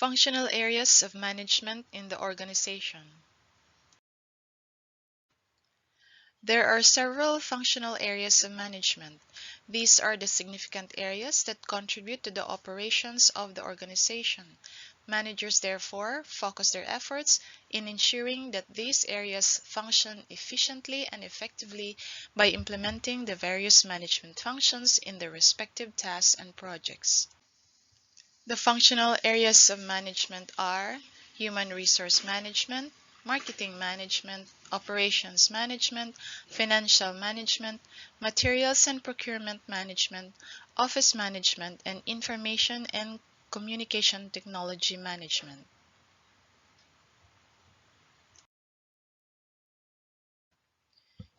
Functional areas of management in the organization. There are several functional areas of management. These are the significant areas that contribute to the operations of the organization. Managers, therefore, focus their efforts in ensuring that these areas function efficiently and effectively by implementing the various management functions in their respective tasks and projects. The functional areas of management are human resource management, marketing management, operations management, financial management, materials and procurement management, office management, and information and communication technology management.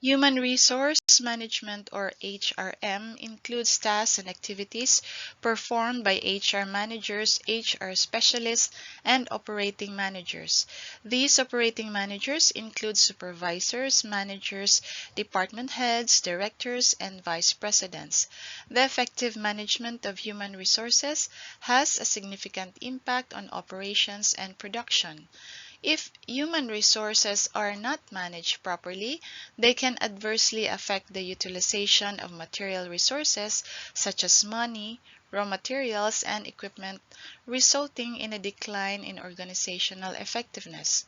Human resource management, or HRM, includes tasks and activities performed by HR managers, HR specialists, and operating managers. These operating managers include supervisors, managers, department heads, directors, and vice presidents. The effective management of human resources has a significant impact on operations and production. If human resources are not managed properly, they can adversely affect the utilization of material resources such as money, raw materials, and equipment, resulting in a decline in organizational effectiveness.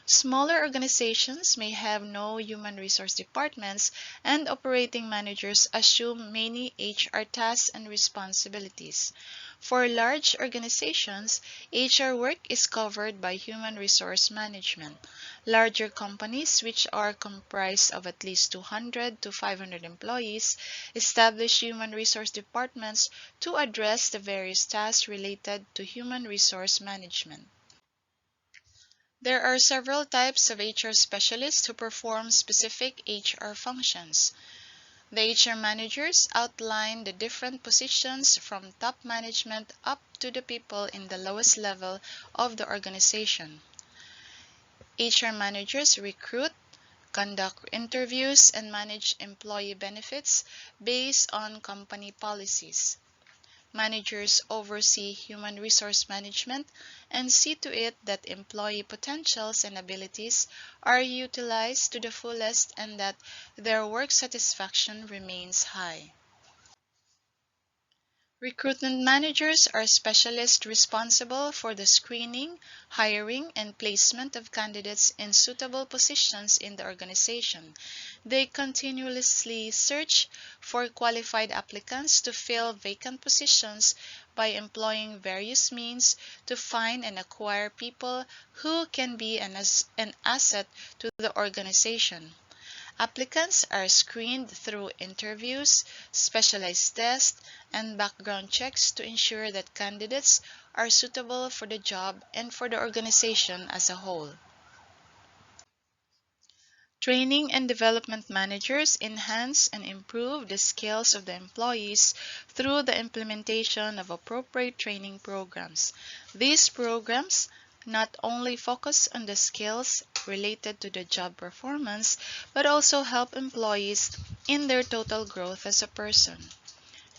Smaller organizations may have no human resource departments, and operating managers assume many HR tasks and responsibilities. For large organizations, HR work is covered by human resource management. Larger companies, which are comprised of at least 200 to 500 employees, establish human resource departments to address the various tasks related to human resource management. There are several types of HR specialists who perform specific HR functions. The HR managers outline the different positions from top management up to the people in the lowest level of the organization. HR managers recruit, conduct interviews, and manage employee benefits based on company policies. Managers oversee human resource management and see to it that employee potentials and abilities are utilized to the fullest and that their work satisfaction remains high. Recruitment managers are specialists responsible for the screening, hiring, and placement of candidates in suitable positions in the organization. They continuously search for qualified applicants to fill vacant positions by employing various means to find and acquire people who can be an asset to the organization. Applicants are screened through interviews, specialized tests, and background checks to ensure that candidates are suitable for the job and for the organization as a whole. Training and development managers enhance and improve the skills of the employees through the implementation of appropriate training programs. These programs not only focus on the skills related to the job performance, but also help employees in their total growth as a person.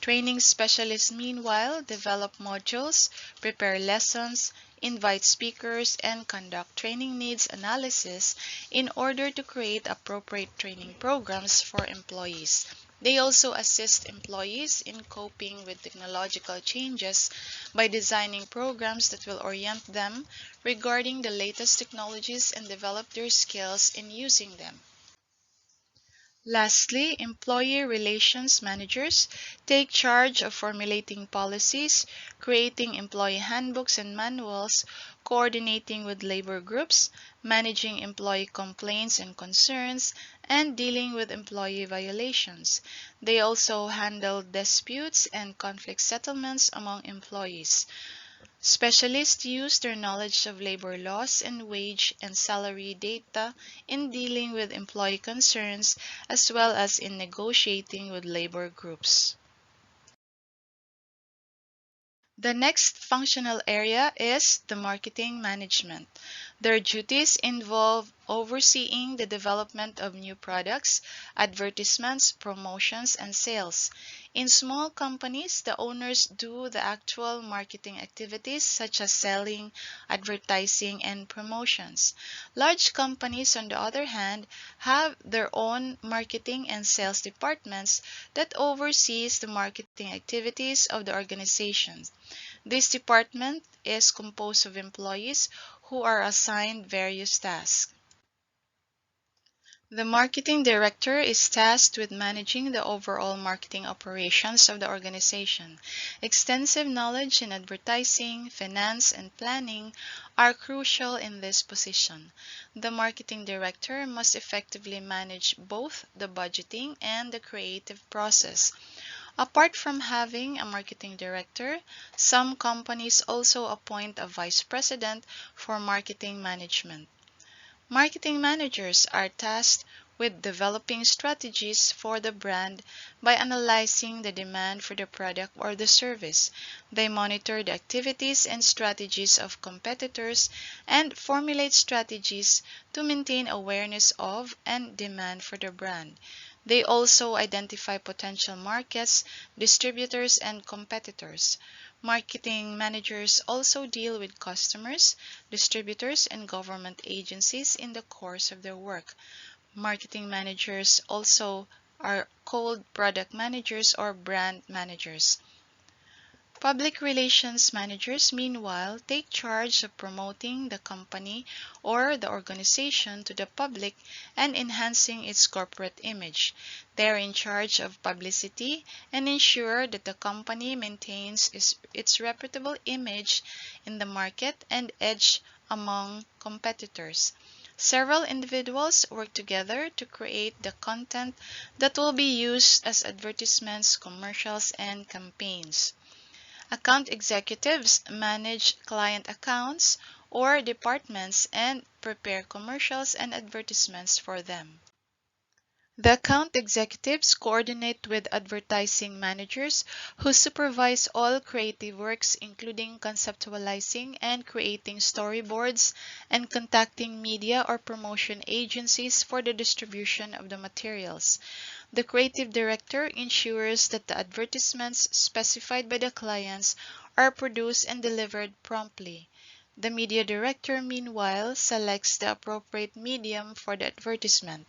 Training specialists, meanwhile, develop modules, prepare lessons, invite speakers, and conduct training needs analysis in order to create appropriate training programs for employees. They also assist employees in coping with technological changes by designing programs that will orient them regarding the latest technologies and develop their skills in using them. Lastly, employee relations managers take charge of formulating policies, creating employee handbooks and manuals, coordinating with labor groups, managing employee complaints and concerns, and dealing with employee violations. They also handle disputes and conflict settlements among employees. Specialists use their knowledge of labor laws and wage and salary data in dealing with employee concerns as well as in negotiating with labor groups. The next functional area is the marketing management. Their duties involve overseeing the development of new products, advertisements, promotions, and sales. In small companies, the owners do the actual marketing activities such as selling, advertising, and promotions. Large companies, on the other hand, have their own marketing and sales departments that oversees the marketing activities of the organization. This department is composed of employees who are assigned various tasks. The marketing director is tasked with managing the overall marketing operations of the organization. Extensive knowledge in advertising, finance, and planning are crucial in this position. The marketing director must effectively manage both the budgeting and the creative process. Apart from having a marketing director, some companies also appoint a vice president for marketing management. Marketing managers are tasked with developing strategies for the brand by analyzing the demand for the product or the service. They monitor the activities and strategies of competitors and formulate strategies to maintain awareness of and demand for the brand. They also identify potential markets, distributors, and competitors. Marketing managers also deal with customers, distributors, and government agencies in the course of their work. Marketing managers also are called product managers or brand managers. Public relations managers, meanwhile, take charge of promoting the company or the organization to the public and enhancing its corporate image. They are in charge of publicity and ensure that the company maintains its reputable image in the market and edge among competitors. Several individuals work together to create the content that will be used as advertisements, commercials, and campaigns. Account executives manage client accounts or departments and prepare commercials and advertisements for them. The account executives coordinate with advertising managers who supervise all creative works, including conceptualizing and creating storyboards and contacting media or promotion agencies for the distribution of the materials. The creative director ensures that the advertisements specified by the clients are produced and delivered promptly. The media director, meanwhile, selects the appropriate medium for the advertisement.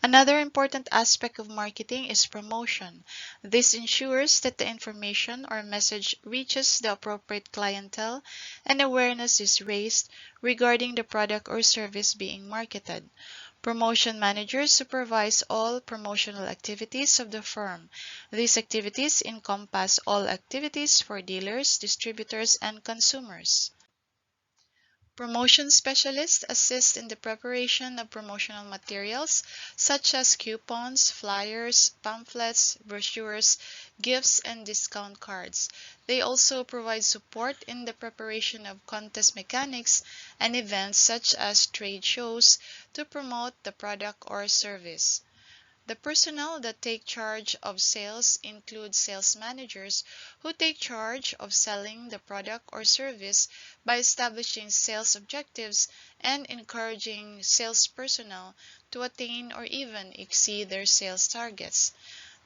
Another important aspect of marketing is promotion. This ensures that the information or message reaches the appropriate clientele and awareness is raised regarding the product or service being marketed. Promotion managers supervise all promotional activities of the firm. These activities encompass all activities for dealers, distributors, and consumers. Promotion specialists assist in the preparation of promotional materials such as coupons, flyers, pamphlets, brochures, gifts, and discount cards. They also provide support in the preparation of contest mechanics and events such as trade shows to promote the product or service. The personnel that take charge of sales include sales managers who take charge of selling the product or service by establishing sales objectives and encouraging sales personnel to attain or even exceed their sales targets.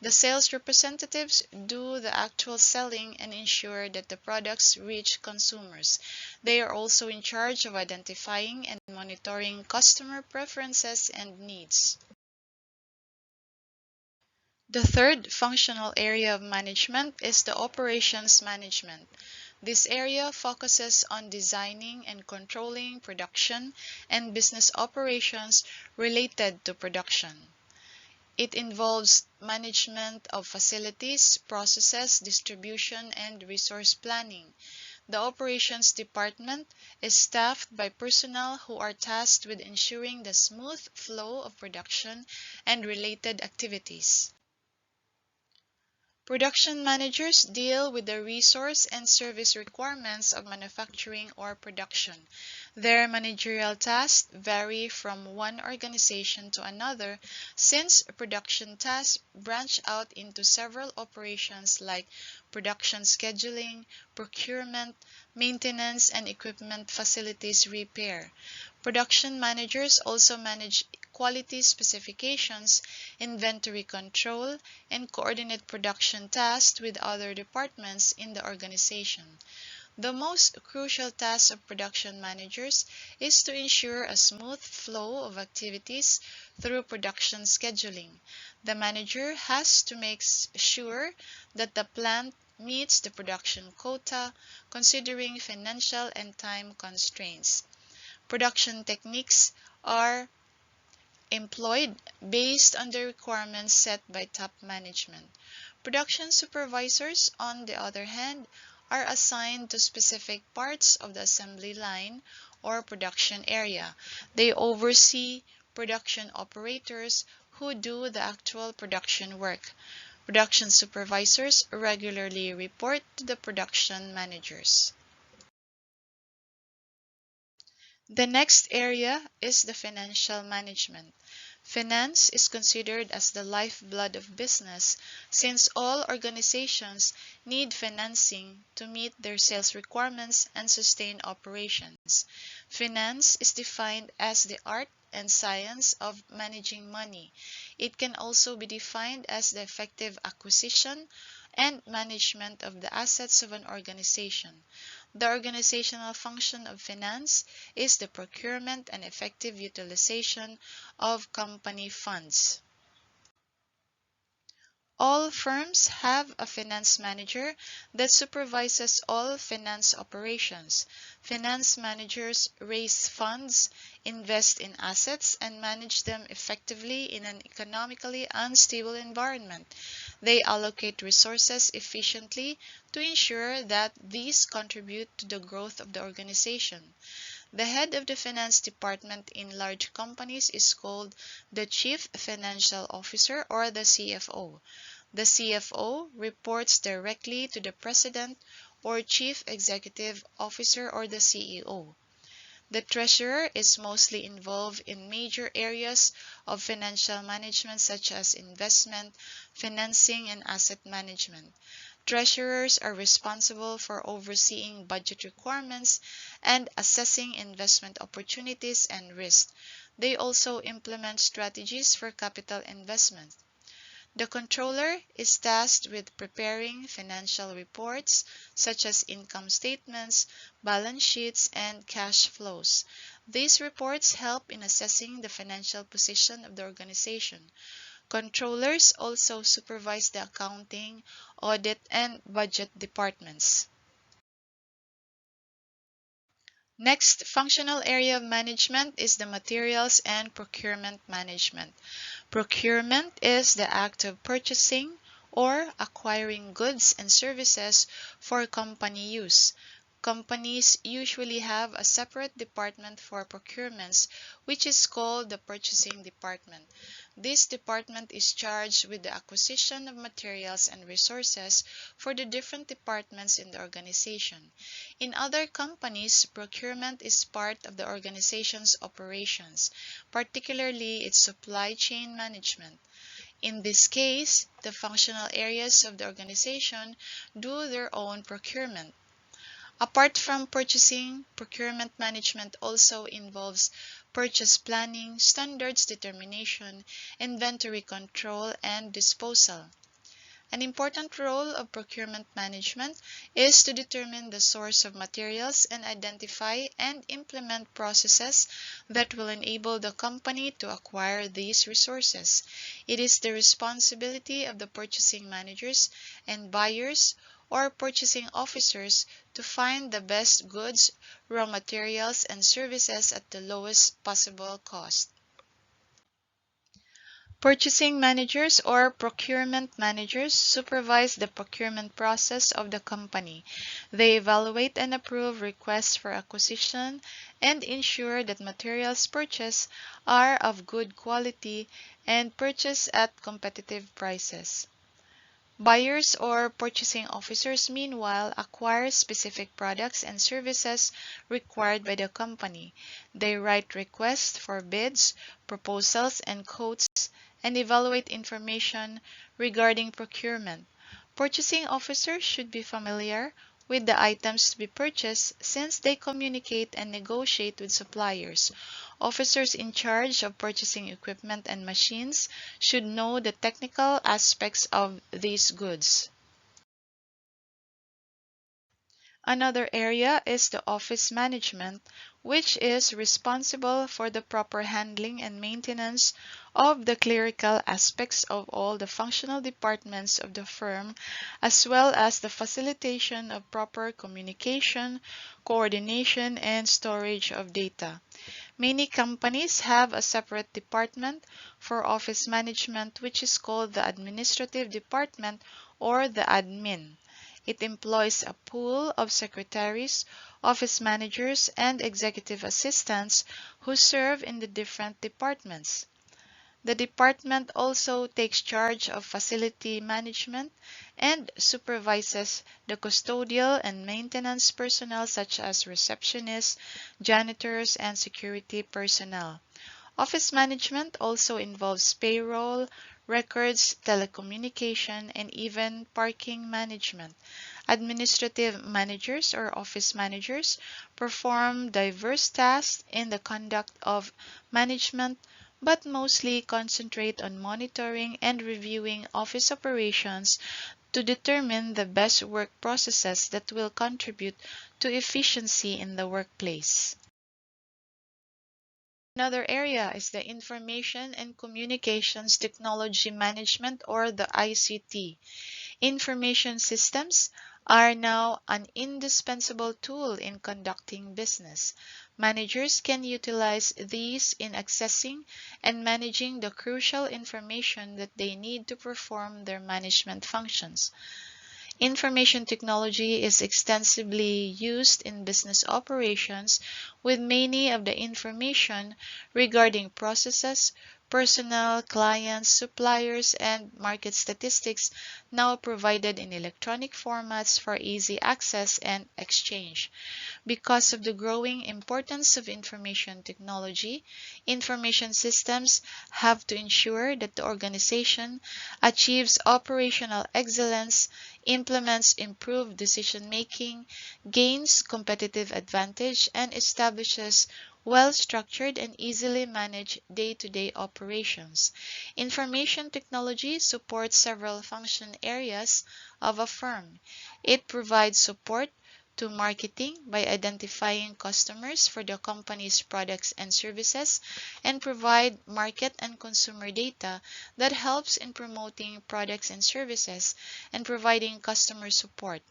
The sales representatives do the actual selling and ensure that the products reach consumers. They are also in charge of identifying and monitoring customer preferences and needs. The third functional area of management is the operations management. This area focuses on designing and controlling production and business operations related to production. It involves management of facilities, processes, distribution, and resource planning. The operations department is staffed by personnel who are tasked with ensuring the smooth flow of production and related activities. Production managers deal with the resource and service requirements of manufacturing or production. Their managerial tasks vary from one organization to another since production tasks branch out into several operations like production scheduling, procurement, maintenance, and equipment facilities repair. Production managers also manage quality specifications, inventory control, and coordinate production tasks with other departments in the organization. The most crucial task of production managers is to ensure a smooth flow of activities through production scheduling. The manager has to make sure that the plant meets the production quota, considering financial and time constraints. Production techniques are employed based on the requirements set by top management. Production supervisors, on the other hand, are assigned to specific parts of the assembly line or production area. They oversee production operators who do the actual production work. Production supervisors regularly report to the production managers. The next area is the financial management. Finance is considered as the lifeblood of business since all organizations need financing to meet their sales requirements and sustain operations. Finance is defined as the art and science of managing money. It can also be defined as the effective acquisition and management of the assets of an organization. The organizational function of finance is the procurement and effective utilization of company funds. All firms have a finance manager that supervises all finance operations. Finance managers raise funds, invest in assets, and manage them effectively in an economically unstable environment. They allocate resources efficiently to ensure that these contribute to the growth of the organization. The head of the finance department in large companies is called the Chief Financial Officer or the CFO. The CFO reports directly to the President or Chief Executive Officer or the CEO. The treasurer is mostly involved in major areas of financial management such as investment, financing, and asset management. Treasurers are responsible for overseeing budget requirements and assessing investment opportunities and risks. They also implement strategies for capital investment. The controller is tasked with preparing financial reports such as income statements, balance sheets, and cash flows. These reports help in assessing the financial position of the organization. Controllers also supervise the accounting, audit, and budget departments. Next functional area of management is the materials and procurement management. Procurement is the act of purchasing or acquiring goods and services for company use. Companies usually have a separate department for procurements, which is called the purchasing department. This department is charged with the acquisition of materials and resources for the different departments in the organization. In other companies, procurement is part of the organization's operations, particularly its supply chain management. In this case, the functional areas of the organization do their own procurement. Apart from purchasing, procurement management also involves purchase planning, standards determination, inventory control, and disposal. An important role of procurement management is to determine the source of materials and identify and implement processes that will enable the company to acquire these resources. It is the responsibility of the purchasing managers and buyers or purchasing officers to find the best goods, raw materials, and services at the lowest possible cost. Purchasing managers or procurement managers supervise the procurement process of the company. They evaluate and approve requests for acquisition and ensure that materials purchased are of good quality and purchased at competitive prices. Buyers or purchasing officers, meanwhile, acquire specific products and services required by the company. They write requests for bids, proposals, and quotes, and evaluate information regarding procurement. Purchasing officers should be familiar with the items to be purchased since they communicate and negotiate with suppliers. Officers in charge of purchasing equipment and machines should know the technical aspects of these goods. Another area is the office management, which is responsible for the proper handling and maintenance of the clerical aspects of all the functional departments of the firm, as well as the facilitation of proper communication, coordination, and storage of data. Many companies have a separate department for office management, which is called the administrative department or the admin. It employs a pool of secretaries, office managers, and executive assistants who serve in the different departments. The department also takes charge of facility management and supervises the custodial and maintenance personnel such as receptionists, janitors, and security personnel. Office management also involves payroll, records, telecommunication, and even parking management. Administrative managers or office managers perform diverse tasks in the conduct of management, but mostly concentrate on monitoring and reviewing office operations to determine the best work processes that will contribute to efficiency in the workplace. Another area is the Information and Communications Technology Management or the ICT. Information systems are now an indispensable tool in conducting business. Managers can utilize these in accessing and managing the crucial information that they need to perform their management functions. Information technology is extensively used in business operations, with many of the information regarding processes, personnel, clients, suppliers, and market statistics now provided in electronic formats for easy access and exchange. Because of the growing importance of information technology, information systems have to ensure that the organization achieves operational excellence, implements improved decision-making, gains competitive advantage, and establishes well-structured and easily managed day-to-day operations. Information technology supports several function areas of a firm. It provides support to marketing by identifying customers for the company's products and services, and provide market and consumer data that helps in promoting products and services and providing customer support.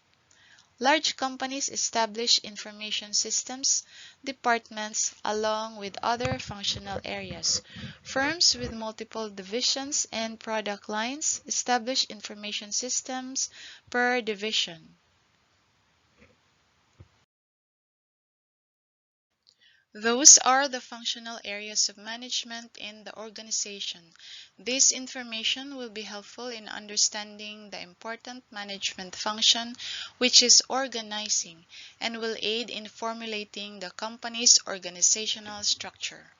Large companies establish information systems departments along with other functional areas. Firms with multiple divisions and product lines establish information systems per division. Those are the functional areas of management in the organization. This information will be helpful in understanding the important management function, which is organizing, and will aid in formulating the company's organizational structure.